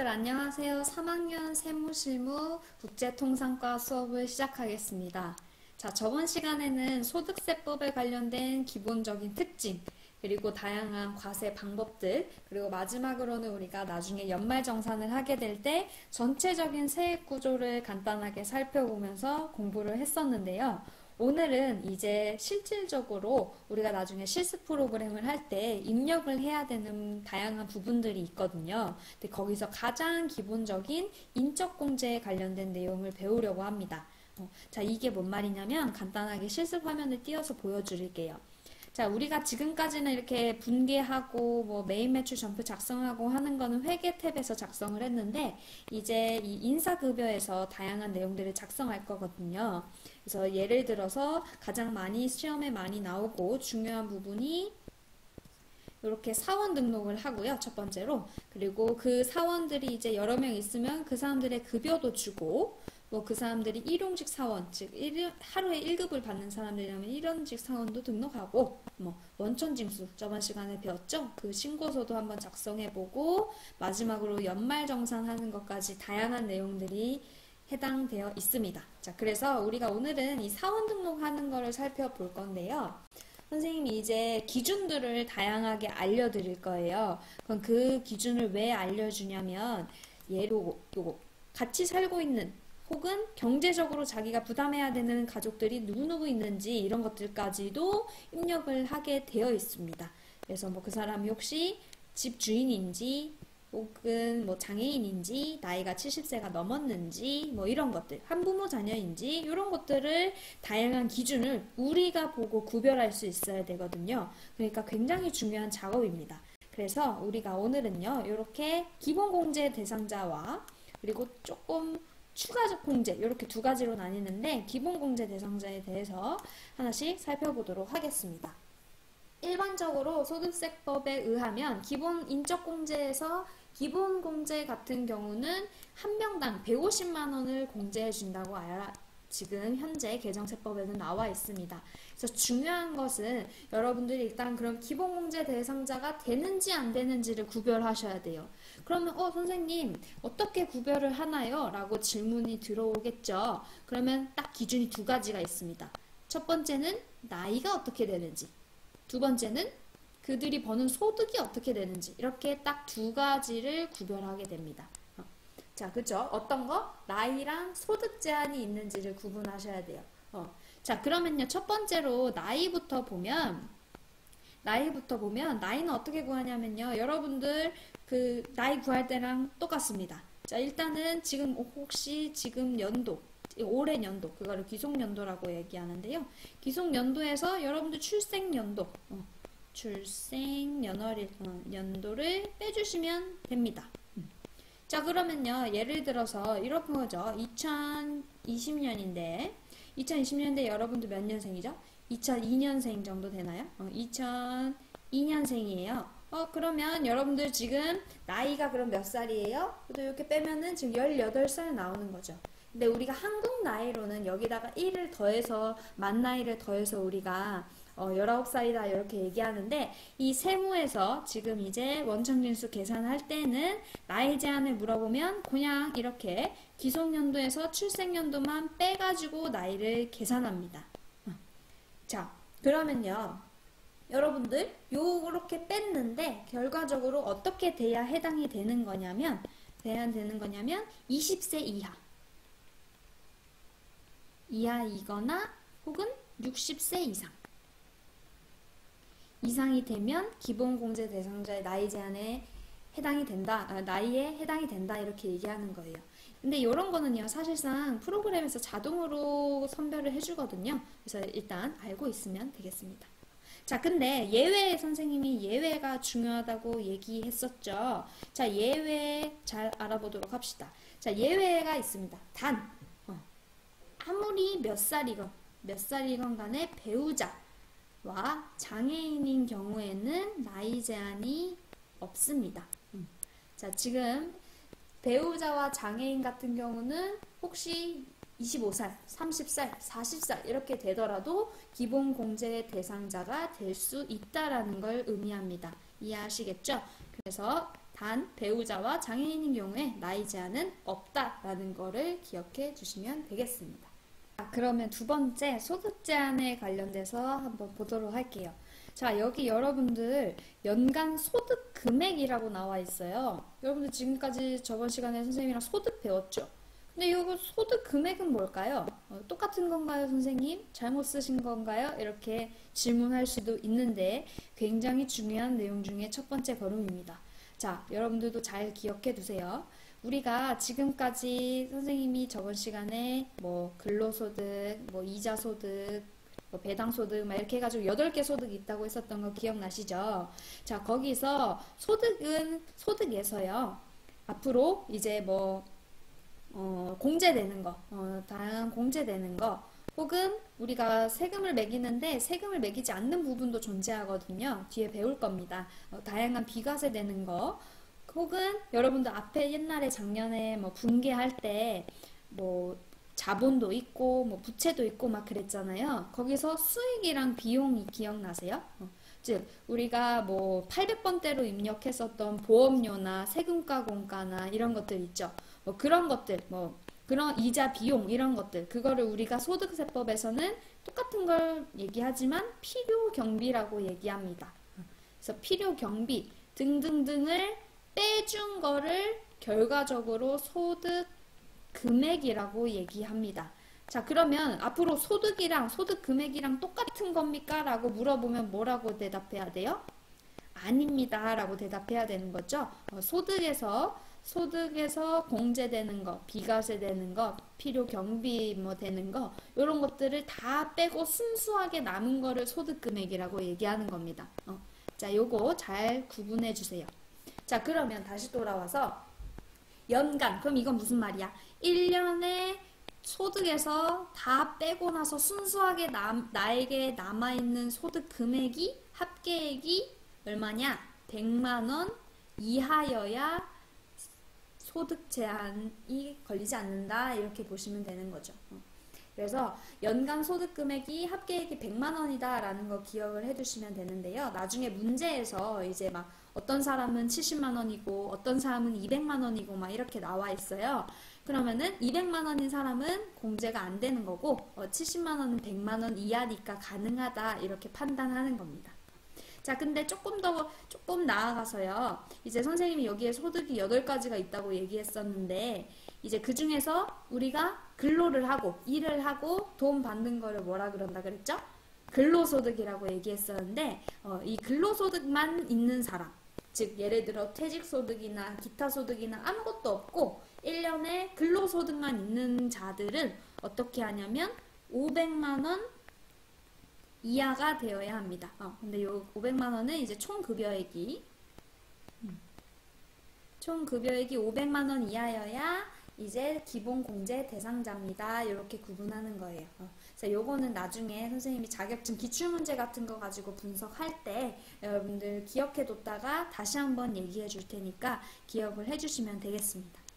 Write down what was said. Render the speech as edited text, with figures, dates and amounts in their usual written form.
여러분들 안녕하세요. 3학년 세무실무 국제통상과 수업을 시작하겠습니다. 자, 저번 시간에는 소득세법에 관련된 기본적인 특징, 그리고 다양한 과세 방법들, 그리고 마지막으로는 우리가 나중에 연말정산을 하게 될 때 전체적인 세액 구조를 간단하게 살펴보면서 공부를 했었는데요. 오늘은 이제 실질적으로 우리가 나중에 실습 프로그램을 할 때 입력을 해야 되는 다양한 부분들이 있거든요. 근데 거기서 가장 기본적인 인적공제에 관련된 내용을 배우려고 합니다. 자, 이게 뭔 말이냐면 간단하게 실습 화면을 띄워서 보여드릴게요. 자, 우리가 지금까지는 이렇게 분계하고 뭐 메인 매출 점프 작성하고 하는 거는 회계 탭에서 작성을 했는데 이제 이 인사급여에서 다양한 내용들을 작성할 거거든요. 그래서 예를 들어서 가장 많이 시험에 많이 나오고 중요한 부분이 이렇게 사원 등록을 하고요. 첫 번째로. 그리고 그 사원들이 이제 여러 명 있으면 그 사람들의 급여도 주고 뭐 그 사람들이 일용직 사원, 즉 하루에 1급을 받는 사람들이라면 일용직 사원도 등록하고 뭐 원천징수 저번 시간에 배웠죠? 그 신고서도 한번 작성해보고 마지막으로 연말정산하는 것까지 다양한 내용들이 해당되어 있습니다. 자, 그래서 우리가 오늘은 이 사원 등록하는 거를 살펴볼 건데요. 선생님이 이제 기준들을 다양하게 알려드릴 거예요. 그럼 그 기준을 왜 알려주냐면 예로 요거 같이 살고 있는 혹은 경제적으로 자기가 부담해야 되는 가족들이 누구누구 있는지 이런 것들까지도 입력을 하게 되어 있습니다. 그래서 뭐 그 사람이 혹시 집 주인인지 혹은 뭐 장애인인지 나이가 70세가 넘었는지 뭐 이런 것들 한부모 자녀인지 이런 것들을 다양한 기준을 우리가 보고 구별할 수 있어야 되거든요. 그러니까 굉장히 중요한 작업입니다. 그래서 우리가 오늘은요 이렇게 기본공제 대상자와 그리고 조금 추가적 공제 이렇게 두 가지로 나뉘는데 기본공제 대상자에 대해서 하나씩 살펴보도록 하겠습니다. 일반적으로 소득세법에 의하면 기본 인적공제에서 기본공제 같은 경우는 한 명당 150만 원을 공제해 준다고 지금 현재 개정세법에는 나와 있습니다. 그래서 중요한 것은 여러분들이 일단 그럼 기본공제 대상자가 되는지 안 되는지를 구별하셔야 돼요. 그러면 선생님 어떻게 구별을 하나요? 라고 질문이 들어오겠죠. 그러면 딱 기준이 두 가지가 있습니다. 첫 번째는 나이가 어떻게 되는지, 두 번째는 그들이 버는 소득이 어떻게 되는지 이렇게 딱 두 가지를 구별하게 됩니다. 자, 그죠? 어떤 거? 나이랑 소득 제한이 있는지를 구분하셔야 돼요. 자, 그러면요. 첫 번째로 나이부터 보면 나이는 어떻게 구하냐면요. 여러분들 그 나이 구할 때랑 똑같습니다. 자, 일단은 지금 혹시 지금 연도 올해 연도 그거를 기속연도라고 얘기하는데요. 기속연도에서 여러분들 출생연도 출생연월일 연도를 빼주시면 됩니다. 자, 그러면요 예를 들어서 이렇게 거죠. 2020년인데 여러분들 몇 년생이죠? 2002년생 정도 되나요? 2002년생이에요. 그러면 여러분들 지금 나이가 그럼 몇 살이에요? 또 이렇게 빼면은 지금 18살 나오는 거죠. 근데 우리가 한국 나이로는 여기다가 1을 더해서 만 나이를 더해서 우리가 19살이다 이렇게 얘기하는데 이 세무에서 지금 이제 원천징수 계산할 때는 나이 제한을 물어보면 그냥 이렇게 기속연도에서 출생연도만 빼가지고 나이를 계산합니다. 자, 그러면요 여러분들 요렇게 뺐는데 결과적으로 어떻게 돼야 해당이 되는 거냐면 20세 이하이거나 혹은 60세 이상이 되면 기본공제 대상자의 나이 제한에 해당이 된다, 나이에 해당이 된다 이렇게 얘기하는 거예요. 근데 이런 거는요 사실상 프로그램에서 자동으로 선별을 해주거든요. 그래서 일단 알고 있으면 되겠습니다. 자, 근데 예외 선생님이 예외가 중요하다고 얘기했었죠. 자, 예외 잘 알아보도록 합시다. 자, 예외가 있습니다. 단 아무리 몇 살이건 간에 배우자와 장애인인 경우에는 나이 제한이 없습니다. 자, 지금 배우자와 장애인 같은 경우는 혹시 25살, 30살, 40살 이렇게 되더라도 기본공제 대상자가 될 수 있다라는 걸 의미합니다. 이해하시겠죠? 그래서 단 배우자와 장애인인 경우에 나이 제한은 없다라는 거를 기억해 주시면 되겠습니다. 그러면 두 번째 소득 제한에 관련돼서 한번 보도록 할게요. 자, 여기 여러분들 연간 소득 금액이라고 나와 있어요. 여러분들 지금까지 저번 시간에 선생님이랑 소득 배웠죠? 근데 이거 소득 금액은 뭘까요? 똑같은 건가요, 선생님? 잘못 쓰신 건가요? 이렇게 질문할 수도 있는데 굉장히 중요한 내용 중에 첫 번째 걸음입니다. 자, 여러분들도 잘 기억해 두세요. 우리가 지금까지 선생님이 저번 시간에 뭐 근로소득, 뭐 이자소득, 뭐 배당소득 막 이렇게 해가지고 8개 소득이 있다고 했었던 거 기억나시죠? 자, 거기서 소득은 소득에서요. 앞으로 이제 뭐 공제되는 거, 다양한 공제되는 거, 혹은 우리가 세금을 매기는데 세금을 매기지 않는 부분도 존재하거든요. 뒤에 배울 겁니다. 다양한 비과세되는 거, 혹은 여러분들 앞에 옛날에 작년에 뭐 분개할 때 뭐 자본도 있고 뭐 부채도 있고 막 그랬잖아요. 거기서 수익이랑 비용이 기억나세요? 즉 우리가 뭐 800번대로 입력했었던 보험료나 세금과 공과나 이런 것들 있죠. 뭐 그런 것들, 뭐 그런 이자 비용 이런 것들, 그거를 우리가 소득세법에서는 똑같은 걸 얘기하지만 필요 경비라고 얘기합니다. 그래서 필요 경비 등등등을 빼준 거를 결과적으로 소득 금액이라고 얘기합니다. 자, 그러면 앞으로 소득이랑 소득 금액이랑 똑같은 겁니까? 라고 물어보면 뭐라고 대답해야 돼요? 아닙니다 라고 대답해야 되는 거죠. 소득에서 공제되는 거, 비과세되는 거, 필요 경비 뭐 되는 거, 이런 것들을 다 빼고 순수하게 남은 거를 소득 금액이라고 얘기하는 겁니다. 자, 요거 잘 구분해 주세요. 자, 그러면 다시 돌아와서 연간, 그럼 이건 무슨 말이야? 1년에 소득에서 다 빼고 나서 순수하게 나에게 남아있는 소득 금액이, 합계액이 얼마냐? 100만원 이하여야 소득 제한이 걸리지 않는다. 이렇게 보시면 되는 거죠. 그래서 연간 소득 금액이 합계액이 100만원이다 라는 거 기억을 해두시면 되는데요. 나중에 문제에서 이제 막 어떤 사람은 70만원이고 어떤 사람은 200만원이고 막 이렇게 나와 있어요. 그러면은 200만원인 사람은 공제가 안 되는 거고 70만원은 100만원 이하니까 가능하다 이렇게 판단하는 겁니다. 자, 근데 조금 나아가서요. 이제 선생님이 여기에 소득이 8가지가 있다고 얘기했었는데 이제 그 중에서 우리가 근로를 하고 일을 하고 돈 받는 거를 뭐라 그런다 그랬죠? 근로소득이라고 얘기했었는데 이 근로소득만 있는 사람, 즉 예를 들어 퇴직소득이나 기타소득이나 아무것도 없고 1년에 근로소득만 있는 자들은 어떻게 하냐면 500만원 이하가 되어야 합니다. 근데 요 500만원은 이제 총급여액이 500만원 이하여야 이제 기본공제 대상자입니다. 이렇게 구분하는 거예요. 그래서 요거는 나중에 선생님이 자격증 기출문제 같은 거 가지고 분석할 때 여러분들 기억해 뒀다가 다시 한번 얘기해 줄 테니까 기억을 해 주시면 되겠습니다.